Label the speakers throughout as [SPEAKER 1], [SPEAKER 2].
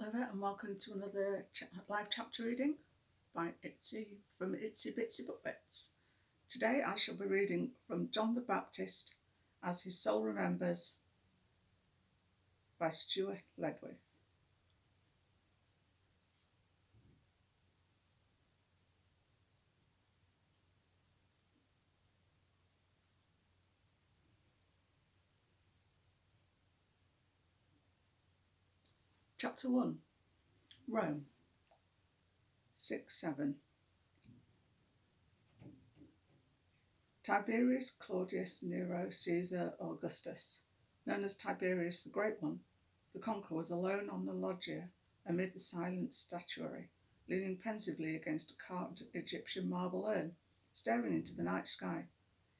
[SPEAKER 1] Hello there, and welcome to another live chapter reading by Itsy from Itsy Bitsy Book Bits. Today I shall be reading from John the Baptist as His Soul Remembers by Stuart Ledwith. Chapter 1. Rome, 6-7. Tiberius Claudius Nero Caesar Augustus, known as Tiberius the Great One, the Conqueror, was alone on the loggia amid the silent statuary, leaning pensively against a carved Egyptian marble urn, staring into the night sky.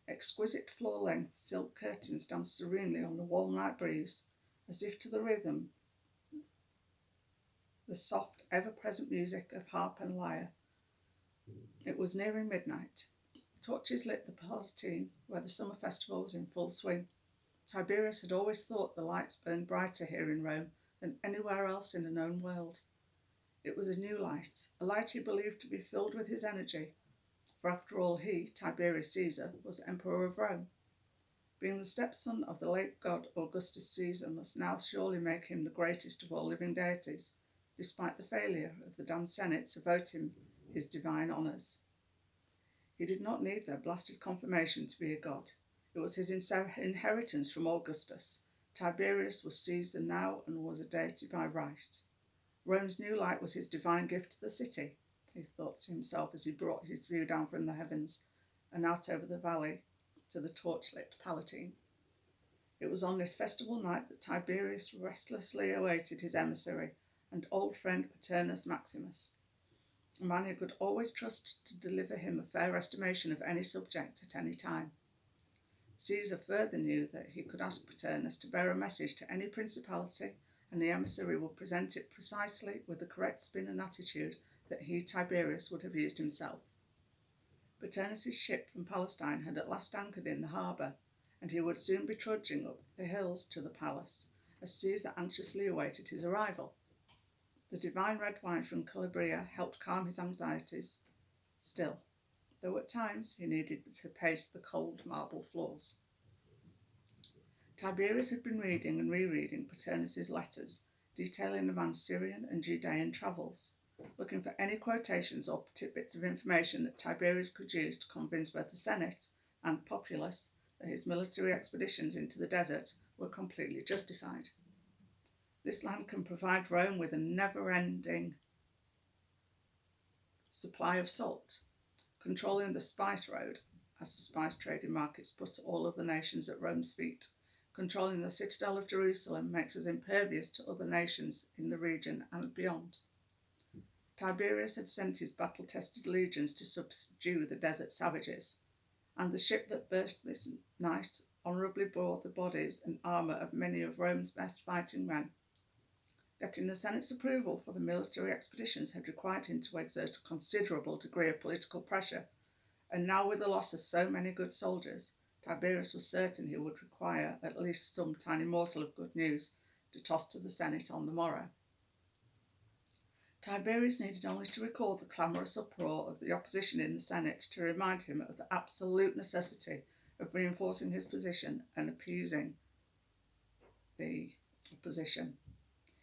[SPEAKER 1] Exquisite floor-length silk curtains danced serenely on the warm night breeze, as if to the rhythm, the soft, ever-present music of harp and lyre. It was nearing midnight. Torches lit the Palatine, where the summer festival was in full swing. Tiberius had always thought the lights burned brighter here in Rome than anywhere else in the known world. It was a new light, a light he believed to be filled with his energy, for after all he, Tiberius Caesar, was Emperor of Rome. Being the stepson of the late god Augustus Caesar must now surely make him the greatest of all living deities, despite the failure of the damned Senate to vote him his divine honours. He did not need their blasted confirmation to be a god. It was his inheritance from Augustus. Tiberius was Caesar now and was a deity by right. Rome's new light was his divine gift to the city, he thought to himself as he brought his view down from the heavens and out over the valley to the torchlit Palatine. It was on this festival night that Tiberius restlessly awaited his emissary and old friend Paternus Maximus, a man who could always trust to deliver him a fair estimation of any subject at any time. Caesar further knew that he could ask Paternus to bear a message to any principality, and the emissary would present it precisely with the correct spin and attitude that he, Tiberius, would have used himself. Paternus's ship from Palestine had at last anchored in the harbour, and he would soon be trudging up the hills to the palace, as Caesar anxiously awaited his arrival. The divine red wine from Calabria helped calm his anxieties. Still, though at times he needed to pace the cold marble floors. Tiberius had been reading and rereading Paternus's letters, detailing the man's Syrian and Judean travels, looking for any quotations or tidbits of information that Tiberius could use to convince both the Senate and populace that his military expeditions into the desert were completely justified. This land can provide Rome with a never-ending supply of salt, controlling the spice road, as the spice trading markets put all other nations at Rome's feet. Controlling the citadel of Jerusalem makes us impervious to other nations in the region and beyond. Tiberius had sent his battle-tested legions to subdue the desert savages, and the ship that burst this night honourably bore the bodies and armour of many of Rome's best fighting men. Getting the Senate's approval for the military expeditions had required him to exert a considerable degree of political pressure, and now with the loss of so many good soldiers, Tiberius was certain he would require at least some tiny morsel of good news to toss to the Senate on the morrow. Tiberius needed only to recall the clamorous uproar of the opposition in the Senate to remind him of the absolute necessity of reinforcing his position and appeasing the opposition.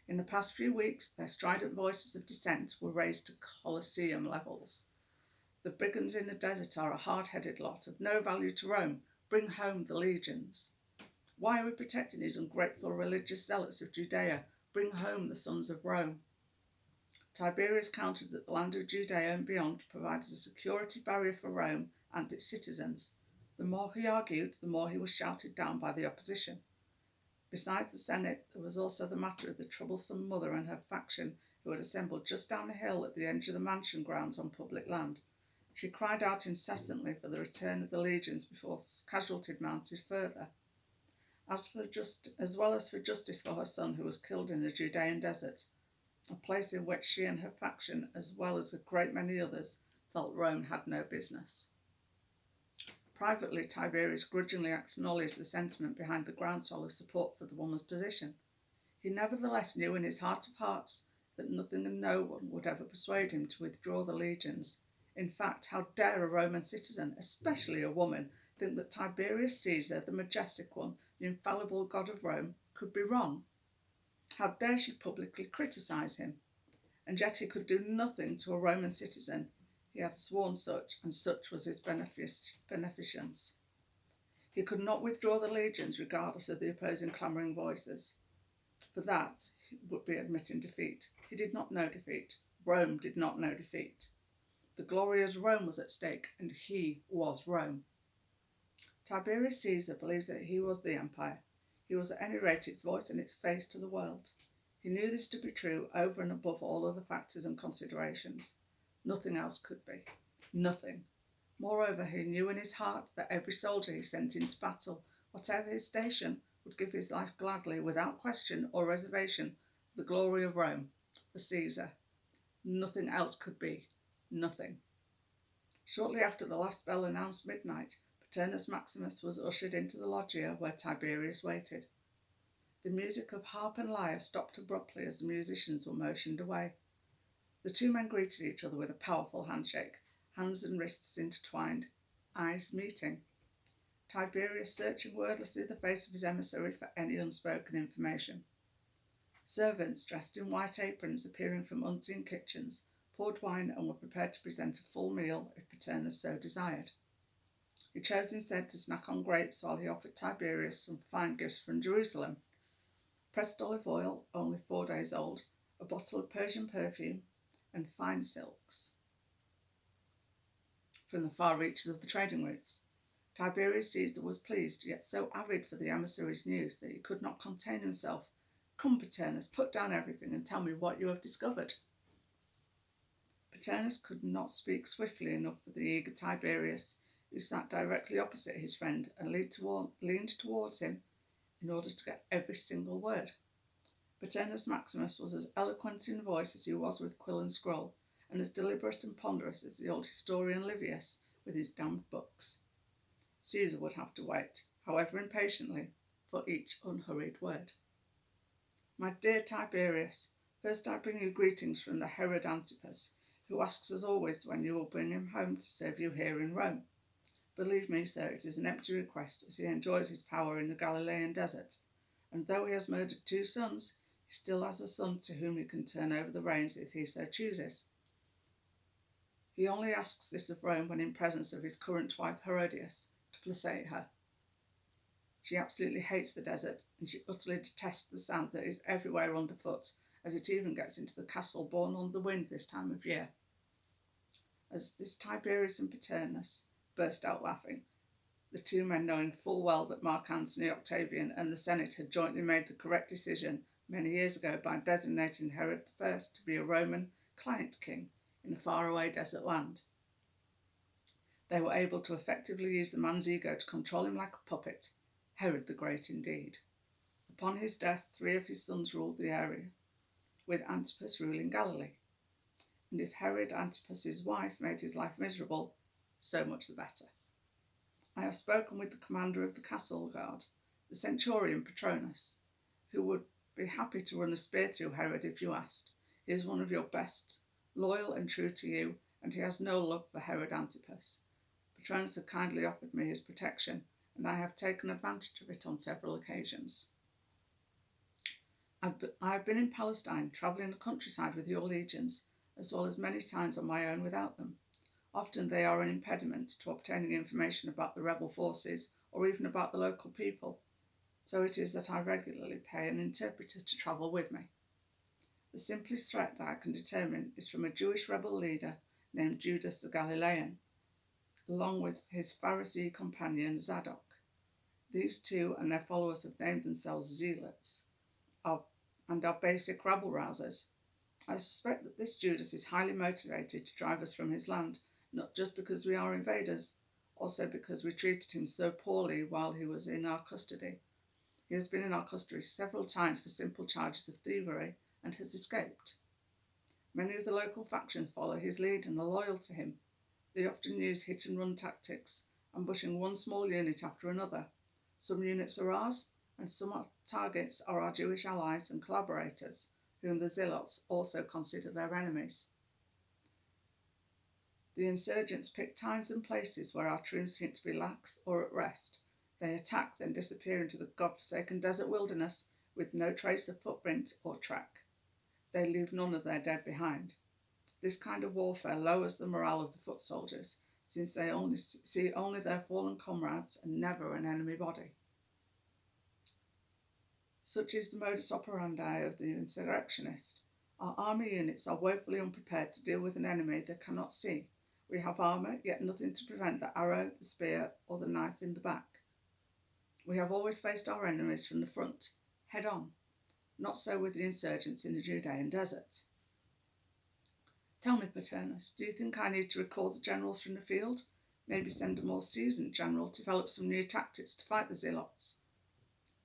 [SPEAKER 1] In the past few weeks, their strident voices of dissent were raised to Colosseum levels. The brigands in the desert are a hard-headed lot, of no value to Rome. Bring home the legions. Why are we protecting these ungrateful religious zealots of Judea? Bring home the sons of Rome. Tiberius countered that the land of Judea and beyond provided a security barrier for Rome and its citizens. The more he argued, the more he was shouted down by the opposition. Besides the Senate, there was also the matter of the troublesome mother and her faction, who had assembled just down the hill at the edge of the mansion grounds on public land. She cried out incessantly for the return of the legions before casualties mounted further, as well as for justice for her son who was killed in the Judean desert, a place in which she and her faction, as well as a great many others, felt Rome had no business. Privately, Tiberius grudgingly acknowledged the sentiment behind the groundswell of support for the woman's position. He nevertheless knew in his heart of hearts that nothing and no one would ever persuade him to withdraw the legions. In fact, how dare a Roman citizen, especially a woman, think that Tiberius Caesar, the majestic one, the infallible god of Rome, could be wrong? How dare she publicly criticise him? And yet he could do nothing to a Roman citizen. He had sworn such, and such was his beneficence. He could not withdraw the legions regardless of the opposing clamouring voices. For that would be admitting defeat. He did not know defeat. Rome did not know defeat. The glory of Rome was at stake, and he was Rome. Tiberius Caesar believed that he was the empire. He was at any rate its voice and its face to the world. He knew this to be true over and above all other factors and considerations. Nothing else could be. Nothing. Moreover, he knew in his heart that every soldier he sent into battle, whatever his station, would give his life gladly, without question or reservation, for the glory of Rome, for Caesar. Nothing else could be. Nothing. Shortly after the last bell announced midnight, Paternus Maximus was ushered into the loggia where Tiberius waited. The music of harp and lyre stopped abruptly as the musicians were motioned away. The two men greeted each other with a powerful handshake, hands and wrists intertwined, eyes meeting. Tiberius searching wordlessly the face of his emissary for any unspoken information. Servants dressed in white aprons appearing from unseen kitchens poured wine and were prepared to present a full meal if Paternus so desired. He chose instead to snack on grapes while he offered Tiberius some fine gifts from Jerusalem: pressed olive oil, only 4 days old, a bottle of Persian perfume, and fine silks from the far reaches of the trading routes. Tiberius Caesar was pleased, yet so avid for the emissary's news that he could not contain himself. "Come, Paternus, put down everything and tell me what you have discovered." Paternus could not speak swiftly enough for the eager Tiberius, who sat directly opposite his friend and leaned towards him in order to get every single word. Paternus Maximus was as eloquent in voice as he was with quill and scroll, and as deliberate and ponderous as the old historian Livius with his damned books. Caesar would have to wait, however impatiently, for each unhurried word. "My dear Tiberius, first I bring you greetings from the Herod Antipas, who asks as always when you will bring him home to serve you here in Rome. Believe me, sir, it is an empty request, as he enjoys his power in the Galilean desert, and though he has murdered 2 sons, he still has a son to whom he can turn over the reins if he so chooses. He only asks this of Rome when in presence of his current wife Herodias, to placate her. She absolutely hates the desert, and she utterly detests the sand that is everywhere underfoot, as it even gets into the castle borne on the wind this time of year." As this Tiberius and Paternus burst out laughing, the 2 men knowing full well that Mark Antony Octavian and the Senate had jointly made the correct decision many years ago by designating Herod I to be a Roman client king in a faraway desert land. They were able to effectively use the man's ego to control him like a puppet. Herod the Great indeed. Upon his death, 3 of his sons ruled the area, with Antipas ruling Galilee. And if Herod Antipas's wife made his life miserable, so much the better. I have spoken with the commander of the castle guard, the centurion Patronus, who would be happy to run a spear through Herod if you asked. He is one of your best, loyal and true to you, and he has no love for Herod Antipas. Patronus had kindly offered me his protection, and I have taken advantage of it on several occasions. I have been in Palestine, travelling the countryside with your legions, as well as many times on my own without them. Often they are an impediment to obtaining information about the rebel forces or even about the local people, so it is that I regularly pay an interpreter to travel with me. The simplest threat that I can determine is from a Jewish rebel leader named Judas the Galilean, along with his Pharisee companion Zadok. These 2 and their followers have named themselves Zealots, and are basic rabble-rousers. I suspect that this Judas is highly motivated to drive us from his land, not just because we are invaders, also because we treated him so poorly while he was in our custody. He has been in our custody several times for simple charges of thievery and has escaped. Many of the local factions follow his lead and are loyal to him. They often use hit-and-run tactics, ambushing one small unit after another. Some units are ours, and some targets are our Jewish allies and collaborators, whom the Zealots also consider their enemies. The insurgents pick times and places where our troops seem to be lax or at rest. They attack, then disappear into the God-forsaken desert wilderness with no trace of footprint or track. They leave none of their dead behind. This kind of warfare lowers the morale of the foot soldiers, since they only see their fallen comrades and never an enemy body. Such is the modus operandi of the insurrectionist. Our army units are woefully unprepared to deal with an enemy they cannot see. We have armour, yet nothing to prevent the arrow, the spear, or the knife in the back. We have always faced our enemies from the front, head on. Not so with the insurgents in the Judean desert. Tell me, Paternus, do you think I need to recall the generals from the field? Maybe send a more seasoned general to develop some new tactics to fight the Zealots?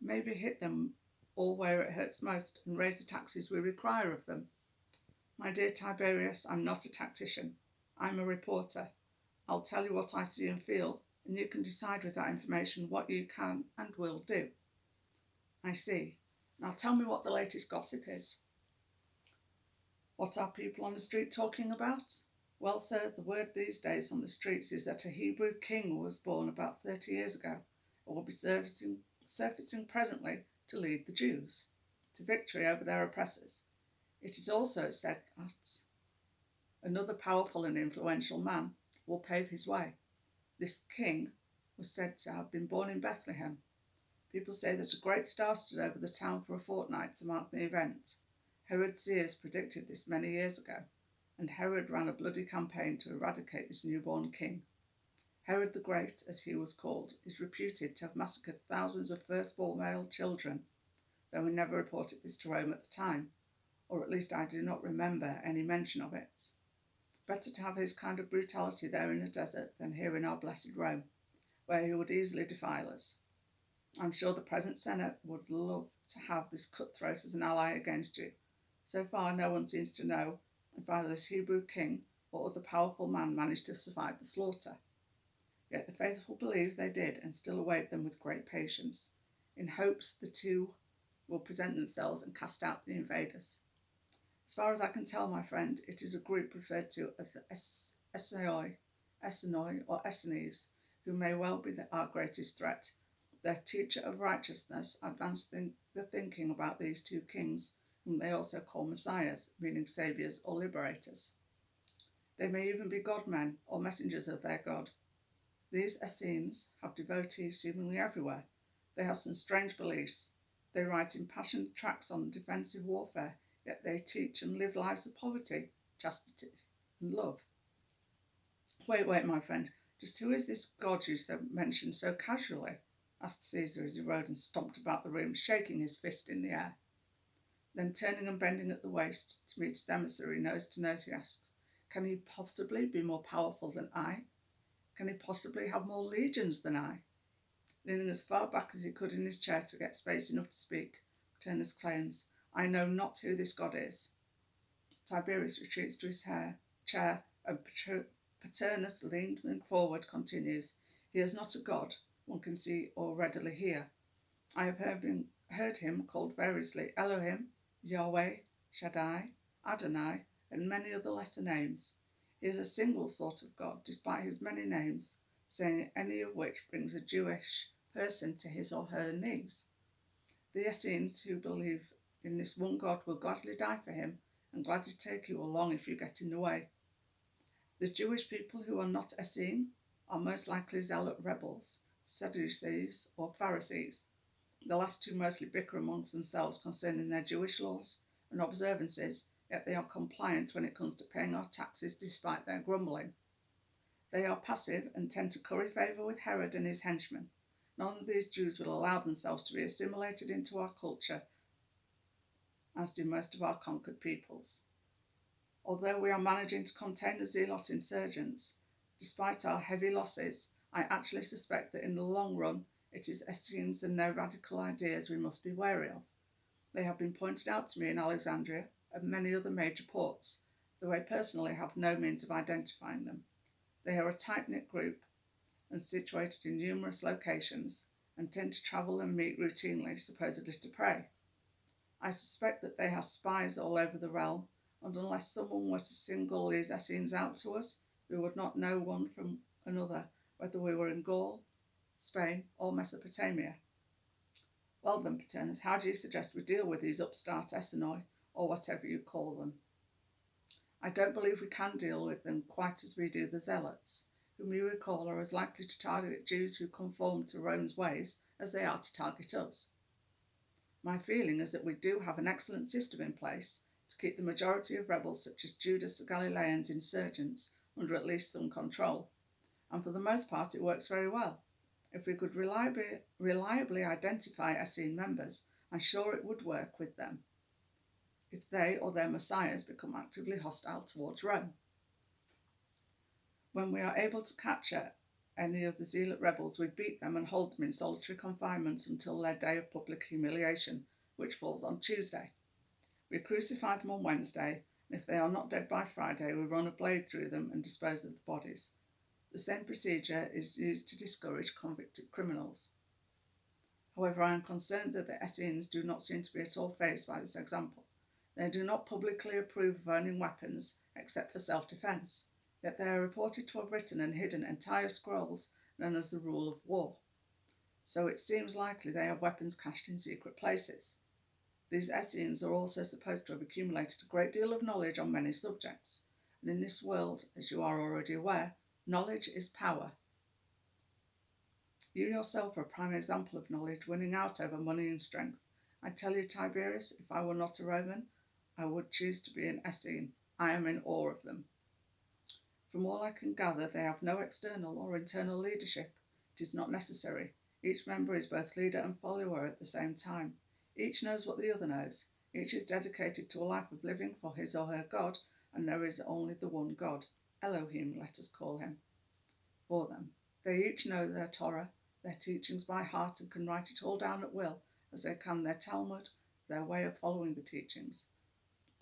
[SPEAKER 1] Maybe hit them all where it hurts most and raise the taxes we require of them? My dear Tiberius, I'm not a tactician. I'm a reporter. I'll tell you what I see and feel, and you can decide with that information what you can and will do. I see. Now tell me what the latest gossip is. What are people on the street talking about? Well, sir, the word these days on the streets is that a Hebrew king was born about 30 years ago, and will be surfacing presently to lead the Jews to victory over their oppressors. It is also said that another powerful and influential man will pave his way. This king was said to have been born in Bethlehem. People say that a great star stood over the town for a fortnight to mark the event. Herod's seers predicted this many years ago, and Herod ran a bloody campaign to eradicate this newborn king. Herod the Great, as he was called, is reputed to have massacred thousands of firstborn male children, though he never reported this to Rome at the time, or at least I do not remember any mention of it. Better to have his kind of brutality there in the desert than here in our blessed Rome, where he would easily defile us. I'm sure the present Senate would love to have this cutthroat as an ally against you. So far, no one seems to know if either this Hebrew king or other powerful man managed to survive the slaughter. Yet the faithful believe they did and still await them with great patience, in hopes the two will present themselves and cast out the invaders. As far as I can tell, my friend, it is a group referred to as the essenoi or essenes, who may well be our greatest threat. Their teacher of righteousness advanced the thinking about these two kings, whom they also call messiahs, meaning saviours or liberators. They may even be God-men or messengers of their God. These essenes have devotees seemingly everywhere. They have some strange beliefs. They write impassioned tracts on defensive warfare, yet they teach and live lives of poverty, chastity, and love. Wait, my friend, just who is this God you mentioned so casually? Asked Caesar as he rode and stomped about the room, shaking his fist in the air. Then turning and bending at the waist to meet his emissary nose to nose, he asks, can he possibly be more powerful than I? Can he possibly have more legions than I? Leaning as far back as he could in his chair to get space enough to speak, Paternus claims, I know not who this God is. Tiberius retreats to his chair, and Paternus, leaning forward, continues, he is not a God one can see or readily hear. I have heard him called variously Elohim, Yahweh, Shaddai, Adonai, and many other lesser names. He is a single sort of God, despite his many names, saying any of which brings a Jewish person to his or her knees. The Essenes who believe in this one God will gladly die for him and gladly take you along if you get in the way. The Jewish people who are not Essene are most likely Zealot rebels, Sadducees or Pharisees. The last two mostly bicker amongst themselves concerning their Jewish laws and observances, yet they are compliant when it comes to paying our taxes despite their grumbling. They are passive and tend to curry favour with Herod and his henchmen. None of these Jews will allow themselves to be assimilated into our culture, as do most of our conquered peoples. Although we are managing to contain the Zealot insurgents, despite our heavy losses, I actually suspect that in the long run it is Essenes and their radical ideas we must be wary of. They have been pointed out to me in Alexandria and many other major ports, though I personally have no means of identifying them. They are a tight-knit group and situated in numerous locations and tend to travel and meet routinely, supposedly to pray. I suspect that they have spies all over the realm, and unless someone were to single these Essenes out to us, we would not know one from another, whether we were in Gaul, Spain, or Mesopotamia. Well then, Paternus, how do you suggest we deal with these upstart essenoi, or whatever you call them? I don't believe we can deal with them quite as we do the Zealots, whom you recall are as likely to target Jews who conform to Rome's ways as they are to target us. My feeling is that we do have an excellent system in place to keep the majority of rebels such as Judas Galilean's insurgents under at least some control, and for the most part it works very well. If we could reliably identify Essene members, I'm sure it would work with them if they or their messiahs become actively hostile towards Rome. When we are able to capture any of the Zealot rebels, we beat them and hold them in solitary confinement until their day of public humiliation, which falls on Tuesday. We crucify them on Wednesday, and if they are not dead by Friday, we run a blade through them and dispose of the bodies. The same procedure is used to discourage convicted criminals. However, I am concerned that the Essenes do not seem to be at all fazed by this example. They do not publicly approve of owning weapons except for self-defence, yet they are reported to have written and hidden entire scrolls known as the Rule of War. So it seems likely they have weapons cached in secret places. These Essenes are also supposed to have accumulated a great deal of knowledge on many subjects, and in this world, as you are already aware, knowledge is power. You yourself are a prime example of knowledge winning out over money and strength. I tell you, Tiberius, if I were not a Roman, I would choose to be an Essene. I am in awe of them. From all I can gather, they have no external or internal leadership. It is not necessary. Each member is both leader and follower at the same time. Each knows what the other knows. Each is dedicated to a life of living for his or her God, and there is only the one God, Elohim, let us call him, for them. They each know their Torah, their teachings by heart, and can write it all down at will, as they can their Talmud, their way of following the teachings,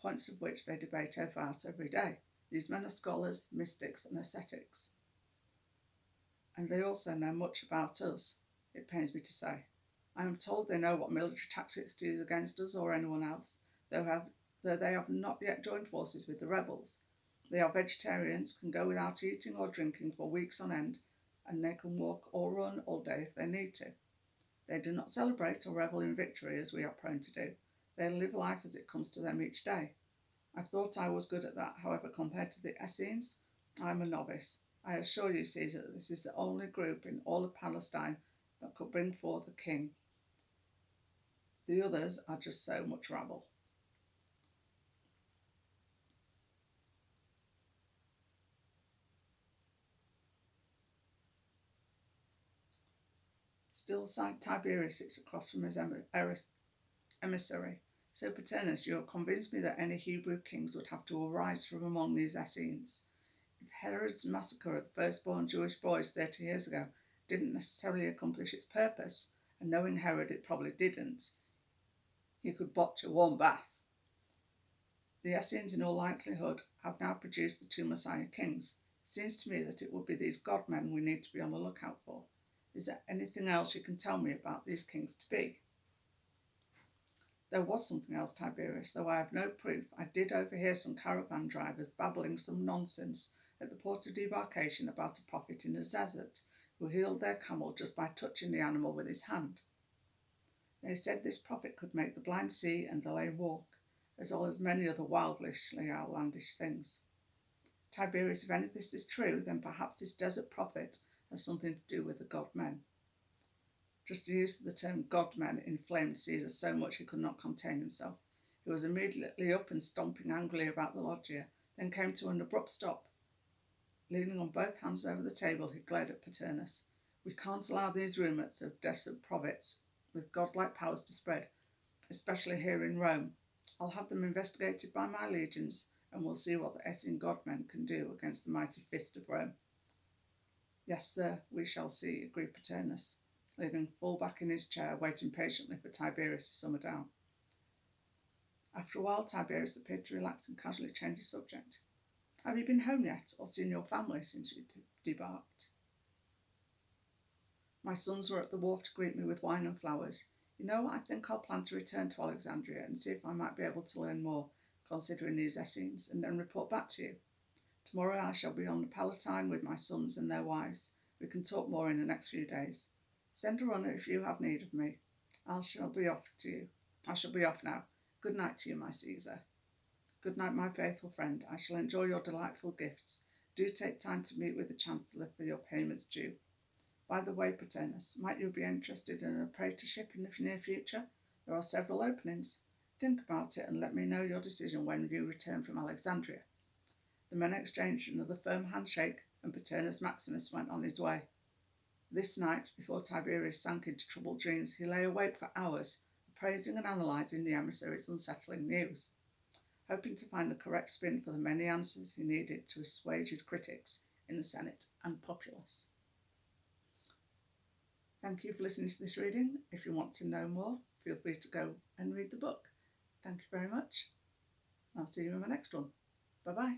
[SPEAKER 1] points of which they debate about every day. These men are scholars, mystics, and ascetics. And they also know much about us, it pains me to say. I am told they know what military tactics to use against us or anyone else, though they have not yet joined forces with the rebels. They are vegetarians, can go without eating or drinking for weeks on end, and they can walk or run all day if they need to. They do not celebrate or revel in victory as we are prone to do. They live life as it comes to them each day. I thought I was good at that, however, compared to the Essenes, I am a novice. I assure you, Caesar, that this is the only group in all of Palestine that could bring forth a king. The others are just so much rabble. Still, Tiberius sits across from his emissary. So, Paternus, you have convinced me that any Hebrew kings would have to arise from among these Essenes. If Herod's massacre of the firstborn Jewish boys 30 years ago didn't necessarily accomplish its purpose, and knowing Herod it probably didn't, he could botch a warm bath. The Essenes, in all likelihood, have now produced the two Messiah kings. It seems to me that it would be these God-men we need to be on the lookout for. Is there anything else you can tell me about these kings to be? There was something else, Tiberius, though I have no proof. I did overhear some caravan drivers babbling some nonsense at the port of debarkation about a prophet in the desert who healed their camel just by touching the animal with his hand. They said this prophet could make the blind see and the lame walk, as well as many other wildishly outlandish things. Tiberius, if any of this is true, then perhaps this desert prophet has something to do with the God-men. Just the use of the term God-men inflamed Caesar so much he could not contain himself. He was immediately up and stomping angrily about the loggia, then came to an abrupt stop. Leaning on both hands over the table, he glared at Paternus. We can't allow these rumours of desert prophets with godlike powers to spread, especially here in Rome. I'll have them investigated by my legions, and we'll see what the Essene God-men can do against the mighty fist of Rome. Yes, sir, we shall see, agreed Paternus, leaning full back in his chair, waiting patiently for Tiberius to simmer down. After a while, Tiberius appeared to relax and casually change the subject. Have you been home yet, or seen your family since you debarked? My sons were at the wharf to greet me with wine and flowers. You know, I think I'll plan to return to Alexandria and see if I might be able to learn more considering these essenes, and then report back to you. Tomorrow I shall be on the Palatine with my sons and their wives. We can talk more in the next few days. Send a runner if you have need of me. I shall be off now. Good night to you, my Caesar. Good night, my faithful friend. I shall enjoy your delightful gifts. Do take time to meet with the Chancellor for your payments due. By the way, Paternus, might you be interested in a praetorship in the near future? There are several openings. Think about it and let me know your decision when you return from Alexandria. The men exchanged another firm handshake, and Paternus Maximus went on his way. This night, before Tiberius sank into troubled dreams, he lay awake for hours, appraising and analysing the emissary's unsettling news, hoping to find the correct spin for the many answers he needed to assuage his critics in the Senate and populace. Thank you for listening to this reading. If you want to know more, feel free to go and read the book. Thank you very much. I'll see you in my next one. Bye-bye.